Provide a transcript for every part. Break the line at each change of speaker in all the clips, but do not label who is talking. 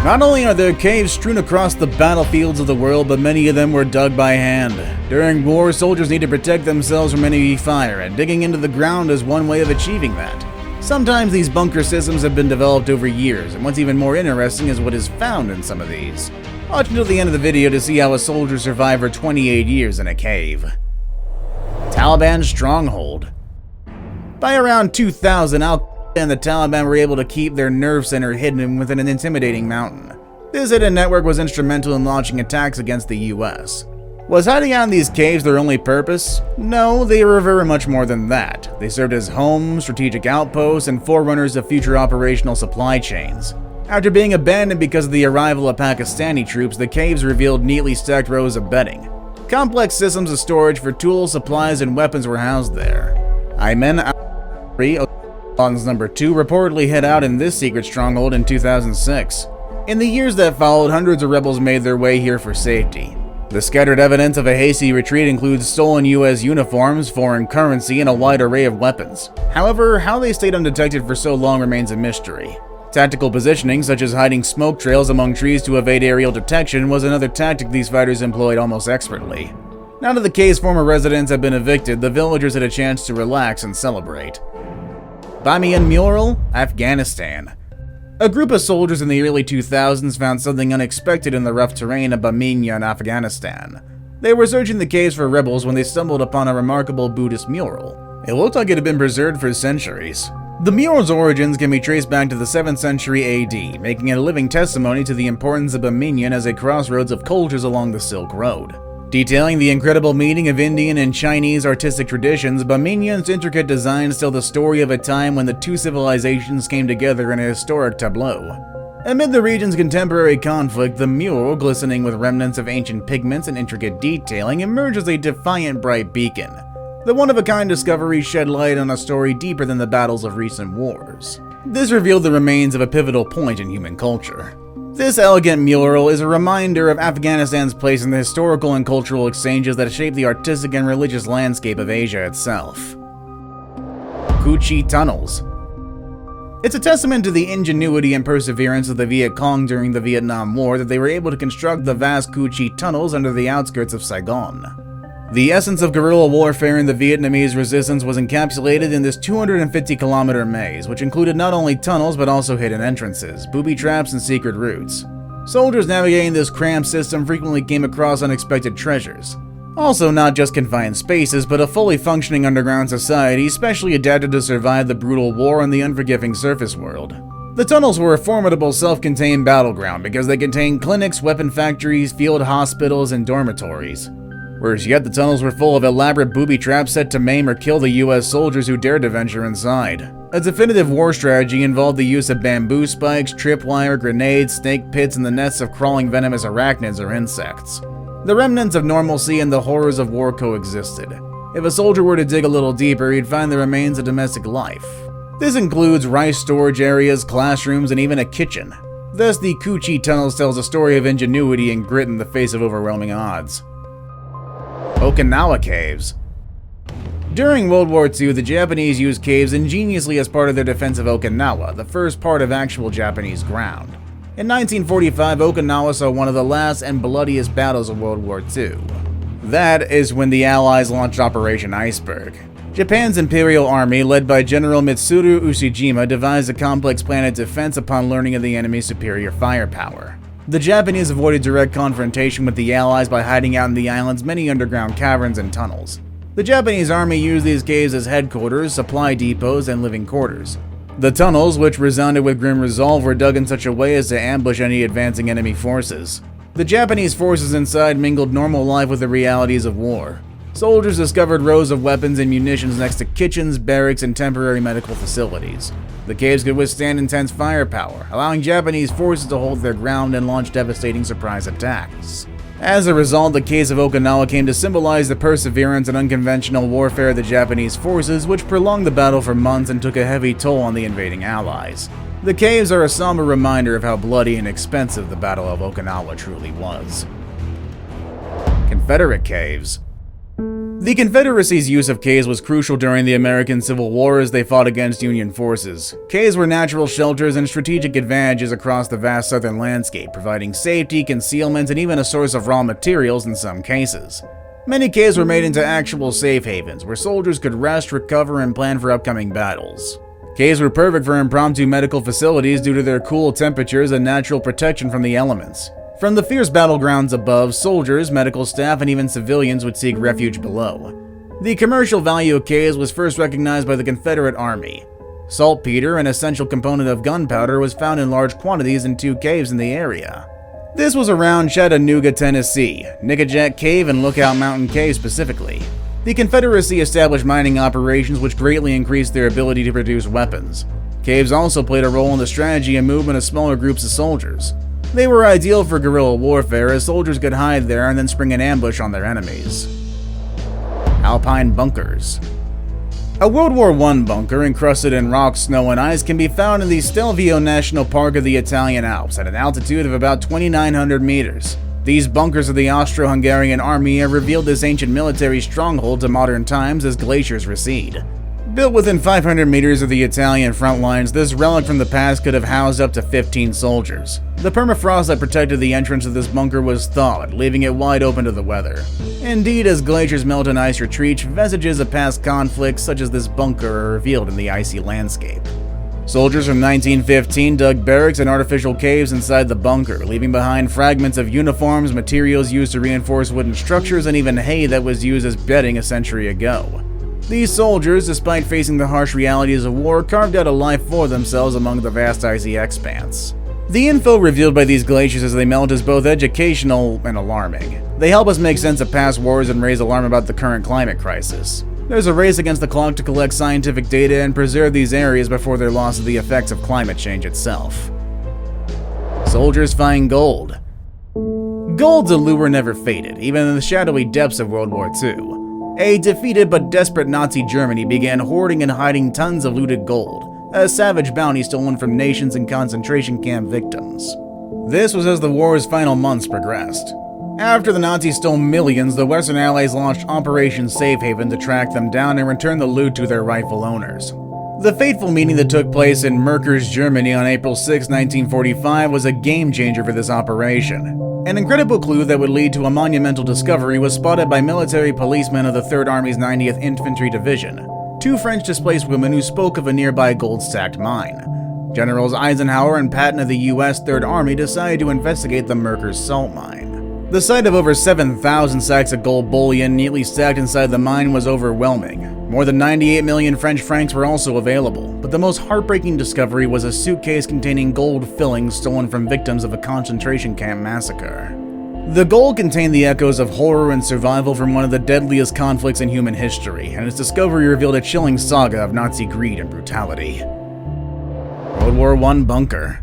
Not only are there caves strewn across the battlefields of the world, but many of them were dug by hand. During war, soldiers need to protect themselves from enemy fire, and digging into the ground is one way of achieving that. Sometimes these bunker systems have been developed over years, and what's even more interesting is what is found in some of these. Watch until the end of the video to see how a soldier survived for 28 years in a cave. Talibans Stronghold. By around 2000, Al-Qaeda and the Taliban were able to keep their nerve center hidden within an intimidating mountain. This hidden network was instrumental in launching attacks against the US. Was hiding out in these caves their only purpose? No, they were very much more than that. They served as homes, strategic outposts, and forerunners of future operational supply chains. After being abandoned because of the arrival of Pakistani troops, the caves revealed neatly stacked rows of bedding. Complex systems of storage for tools, supplies, and weapons were housed there. Ayman al-Zawahiri's number 2 reportedly hid out in this secret stronghold in 2006. In the years that followed, hundreds of rebels made their way here for safety. The scattered evidence of a hasty retreat includes stolen US uniforms, foreign currency, and a wide array of weapons. However, how they stayed undetected for so long remains a mystery. Tactical positioning, such as hiding smoke trails among trees to evade aerial detection, was another tactic these fighters employed almost expertly. Now that the cave's former residents have been evicted, the villagers had a chance to relax and celebrate. Bamiyan Mural, Afghanistan. A group of soldiers in the early 2000s found something unexpected in the rough terrain of Bamiyan, Afghanistan. They were searching the caves for rebels when they stumbled upon a remarkable Buddhist mural. It looked like it had been preserved for centuries. The mural's origins can be traced back to the 7th century AD, making it a living testimony to the importance of Bamiyan as a crossroads of cultures along the Silk Road. Detailing the incredible meeting of Indian and Chinese artistic traditions, Bamiyan's intricate designs tell the story of a time when the two civilizations came together in a historic tableau. Amid the region's contemporary conflict, the mural, glistening with remnants of ancient pigments and intricate detailing, emerges as a defiant bright beacon. The one-of-a-kind discovery shed light on a story deeper than the battles of recent wars. This revealed the remains of a pivotal point in human culture. This elegant mural is a reminder of Afghanistan's place in the historical and cultural exchanges that shaped the artistic and religious landscape of Asia itself. Cu Chi Tunnels. It's a testament to the ingenuity and perseverance of the Viet Cong during the Vietnam War that they were able to construct the vast Cu Chi tunnels under the outskirts of Saigon. The essence of guerrilla warfare in the Vietnamese resistance was encapsulated in this 250-kilometer maze, which included not only tunnels but also hidden entrances, booby traps, and secret routes. Soldiers navigating this cramped system frequently came across unexpected treasures. Also, not just confined spaces, but a fully functioning underground society specially adapted to survive the brutal war and the unforgiving surface world. The tunnels were a formidable self-contained battleground because they contained clinics, weapon factories, field hospitals, and dormitories. Worse yet, the tunnels were full of elaborate booby traps set to maim or kill the US soldiers who dared to venture inside. A definitive war strategy involved the use of bamboo spikes, tripwire, grenades, snake pits, and the nests of crawling venomous arachnids or insects. The remnants of normalcy and the horrors of war coexisted. If a soldier were to dig a little deeper, he'd find the remains of domestic life. This includes rice storage areas, classrooms, and even a kitchen. Thus, the Cu Chi tunnels tells a story of ingenuity and grit in the face of overwhelming odds. Okinawa Caves. During World War II, the Japanese used caves ingeniously as part of their defense of Okinawa, the first part of actual Japanese ground. In 1945, Okinawa saw one of the last and bloodiest battles of World War II. That is when the Allies launched Operation Iceberg. Japan's Imperial Army, led by General Mitsuru Ushijima, devised a complex plan of defense upon learning of the enemy's superior firepower. The Japanese avoided direct confrontation with the Allies by hiding out in the island's many underground caverns and tunnels. The Japanese army used these caves as headquarters, supply depots, and living quarters. The tunnels, which resounded with grim resolve, were dug in such a way as to ambush any advancing enemy forces. The Japanese forces inside mingled normal life with the realities of war. Soldiers discovered rows of weapons and munitions next to kitchens, barracks, and temporary medical facilities. The caves could withstand intense firepower, allowing Japanese forces to hold their ground and launch devastating surprise attacks. As a result, the caves of Okinawa came to symbolize the perseverance and unconventional warfare of the Japanese forces, which prolonged the battle for months and took a heavy toll on the invading Allies. The caves are a somber reminder of how bloody and expensive the Battle of Okinawa truly was. Confederate Caves. The Confederacy's use of caves was crucial during the American Civil War as they fought against Union forces. Caves were natural shelters and strategic advantages across the vast southern landscape, providing safety, concealment, and even a source of raw materials in some cases. Many caves were made into actual safe havens, where soldiers could rest, recover, and plan for upcoming battles. Caves were perfect for impromptu medical facilities due to their cool temperatures and natural protection from the elements. From the fierce battlegrounds above, soldiers, medical staff, and even civilians would seek refuge below. The commercial value of caves was first recognized by the Confederate Army. Saltpeter, an essential component of gunpowder, was found in large quantities in 2 caves in the area. This was around Chattanooga, Tennessee, Nickajack Cave and Lookout Mountain Cave specifically. The Confederacy established mining operations which greatly increased their ability to produce weapons. Caves also played a role in the strategy and movement of smaller groups of soldiers. They were ideal for guerrilla warfare, as soldiers could hide there and then spring an ambush on their enemies. Alpine Bunkers. A World War I bunker encrusted in rock, snow, and ice can be found in the Stelvio National Park of the Italian Alps at an altitude of about 2,900 meters. These bunkers of the Austro-Hungarian army have revealed this ancient military stronghold to modern times as glaciers recede. Built within 500 meters of the Italian front lines, this relic from the past could have housed up to 15 soldiers. The permafrost that protected the entrance of this bunker was thawed, leaving it wide open to the weather. Indeed, as glaciers melt and ice retreat, vestiges of past conflicts such as this bunker are revealed in the icy landscape. Soldiers from 1915 dug barracks and artificial caves inside the bunker, leaving behind fragments of uniforms, materials used to reinforce wooden structures, and even hay that was used as bedding a century ago. These soldiers, despite facing the harsh realities of war, carved out a life for themselves among the vast icy expanse. The info revealed by these glaciers as they melt is both educational and alarming. They help us make sense of past wars and raise alarm about the current climate crisis. There's a race against the clock to collect scientific data and preserve these areas before they're lost to the effects of climate change itself. Soldiers find gold. Gold's allure never faded, even in the shadowy depths of World War II. A defeated but desperate Nazi Germany began hoarding and hiding tons of looted gold, a savage bounty stolen from nations and concentration camp victims. This was as the war's final months progressed. After the Nazis stole millions, the Western Allies launched Operation Safe Haven to track them down and return the loot to their rightful owners. The fateful meeting that took place in Merkers, Germany on April 6, 1945 was a game-changer for this operation. An incredible clue that would lead to a monumental discovery was spotted by military policemen of the 3rd Army's 90th Infantry Division, 2 French displaced women who spoke of a nearby gold-stacked mine. Generals Eisenhower and Patton of the U.S. 3rd Army decided to investigate the Merkers salt mine. The sight of over 7,000 sacks of gold bullion neatly stacked inside the mine was overwhelming. More than 98 million French francs were also available, but the most heartbreaking discovery was a suitcase containing gold fillings stolen from victims of a concentration camp massacre. The gold contained the echoes of horror and survival from one of the deadliest conflicts in human history, and its discovery revealed a chilling saga of Nazi greed and brutality. World War I bunker.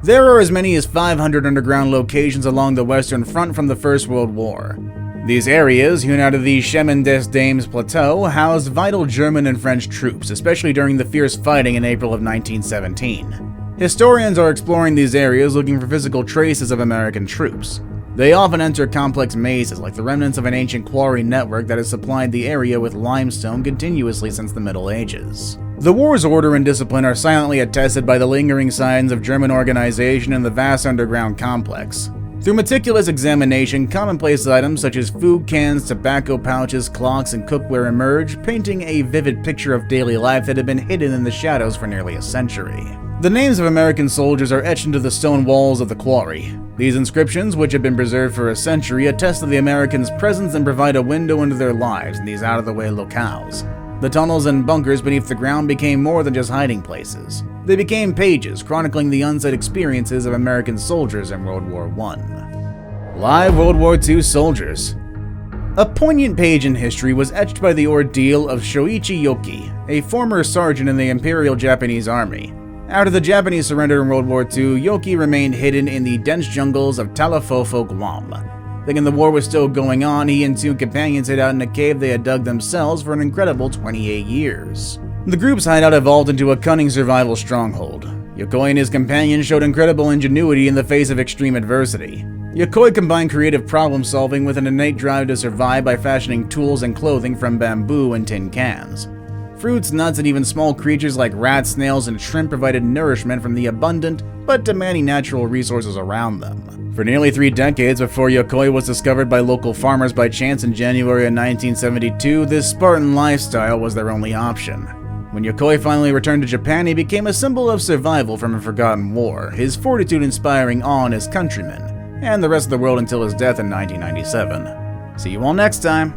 There are as many as 500 underground locations along the Western Front from the First World War. These areas, hewn out of the Chemin des Dames Plateau, housed vital German and French troops, especially during the fierce fighting in April of 1917. Historians are exploring these areas looking for physical traces of American troops. They often enter complex mazes like the remnants of an ancient quarry network that has supplied the area with limestone continuously since the Middle Ages. The war's order and discipline are silently attested by the lingering signs of German organization in the vast underground complex. Through meticulous examination, commonplace items such as food cans, tobacco pouches, clocks, and cookware emerge, painting a vivid picture of daily life that had been hidden in the shadows for nearly a century. The names of American soldiers are etched into the stone walls of the quarry. These inscriptions, which have been preserved for a century, attest to the Americans' presence and provide a window into their lives in these out-of-the-way locales. The tunnels and bunkers beneath the ground became more than just hiding places. They became pages chronicling the unsaid experiences of American soldiers in World War I. Live World War II soldiers. A poignant page in history was etched by the ordeal of Shoichi Yoki, a former sergeant in the Imperial Japanese Army. After the Japanese surrender in World War II, Yoki remained hidden in the dense jungles of Talifofo, Guam. Thinking the war was still going on, he and 2 companions hid out in a cave they had dug themselves for an incredible 28 years. The group's hideout evolved into a cunning survival stronghold. Yokoi and his companions showed incredible ingenuity in the face of extreme adversity. Yokoi combined creative problem solving with an innate drive to survive by fashioning tools and clothing from bamboo and tin cans. Fruits, nuts, and even small creatures like rats, snails, and shrimp provided nourishment from the abundant but demanding natural resources around them. For nearly 3 decades before Yokoi was discovered by local farmers by chance in January of 1972, this Spartan lifestyle was their only option. When Yokoi finally returned to Japan, he became a symbol of survival from a forgotten war, his fortitude inspiring awe in his countrymen and the rest of the world until his death in 1997. See you all next time.